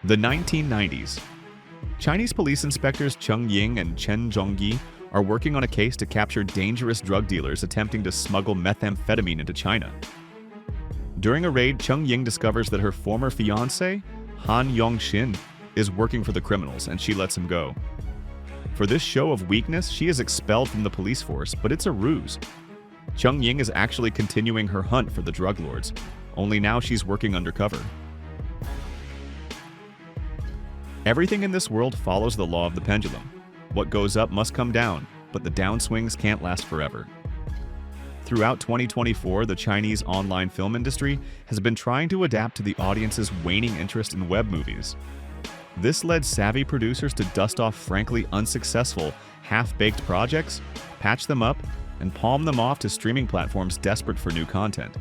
The 1990s. Chinese police inspectors Cheng Ying and Chen Zhongyi are working on a case to capture dangerous drug dealers attempting to smuggle methamphetamine into China. During a raid, Cheng Ying discovers that her former fiancé, Han Yongxin, is working for the criminals, and she lets him go. For this show of weakness, she is expelled from the police force, but it's a ruse. Cheng Ying is actually continuing her hunt for the drug lords, only now she's working undercover. Everything in this world follows the law of the pendulum. What goes up must come down, but the downswings can't last forever. Throughout 2024, the Chinese online film industry has been trying to adapt to the audience's waning interest in web movies. This led savvy producers to dust off frankly unsuccessful, half-baked projects, patch them up, and palm them off to streaming platforms desperate for new content.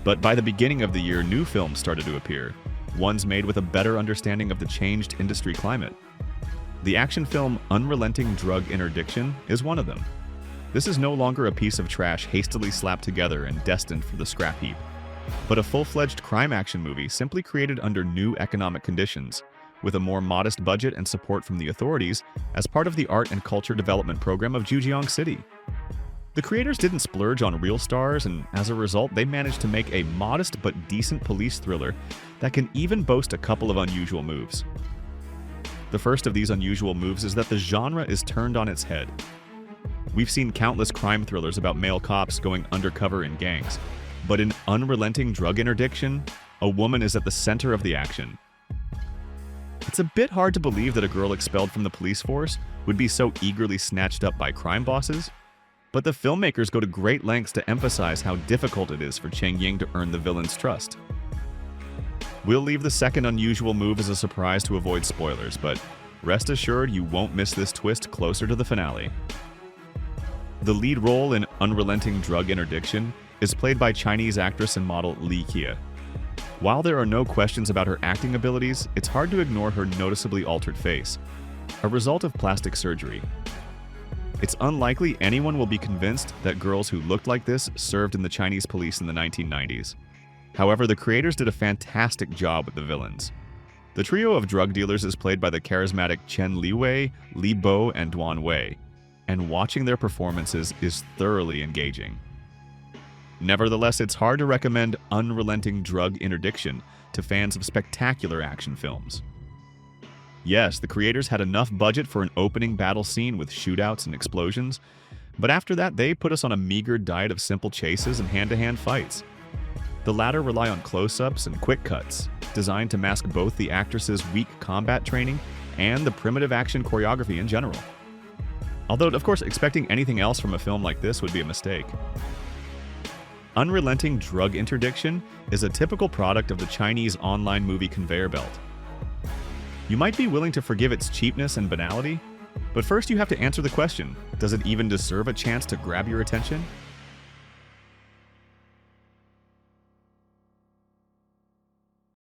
But by the beginning of the year, new films started to appear, ones made with a better understanding of the changed industry climate. The action film Unrelenting Drug Interdiction is one of them. This is no longer a piece of trash hastily slapped together and destined for the scrap heap, but a full-fledged crime action movie simply created under new economic conditions, with a more modest budget and support from the authorities as part of the art and culture development program of Zhejiang City. The creators didn't splurge on real stars, and as a result, they managed to make a modest but decent police thriller that can even boast a couple of unusual moves. The first of these unusual moves is that the genre is turned on its head. We've seen countless crime thrillers about male cops going undercover in gangs, but in Unrelenting Drug Interdiction, a woman is at the center of the action. It's a bit hard to believe that a girl expelled from the police force would be so eagerly snatched up by crime bosses, but the filmmakers go to great lengths to emphasize how difficult it is for Cheng Ying to earn the villain's trust. We'll leave the second unusual move as a surprise to avoid spoilers, but rest assured you won't miss this twist closer to the finale. The lead role in Unrelenting Drug Interdiction is played by Chinese actress and model Li-Wei. While there are no questions about her acting abilities, it's hard to ignore her noticeably altered face, a result of plastic surgery. It's unlikely anyone will be convinced that girls who looked like this served in the Chinese police in the 1990s. However, the creators did a fantastic job with the villains. The trio of drug dealers is played by the charismatic Chen Li-Wei, Li Bo, and Duan Wei, and watching their performances is thoroughly engaging. Nevertheless, it's hard to recommend Unrelenting Drug Interdiction to fans of spectacular action films. Yes, the creators had enough budget for an opening battle scene with shootouts and explosions, but after that they put us on a meager diet of simple chases and hand-to-hand fights. The latter rely on close-ups and quick cuts, designed to mask both the actress's weak combat training and the primitive action choreography in general. Although, of course, expecting anything else from a film like this would be a mistake. Unrelenting Drug Interdiction is a typical product of the Chinese online movie conveyor belt. You might be willing to forgive its cheapness and banality, but first you have to answer the question, does it even deserve a chance to grab your attention?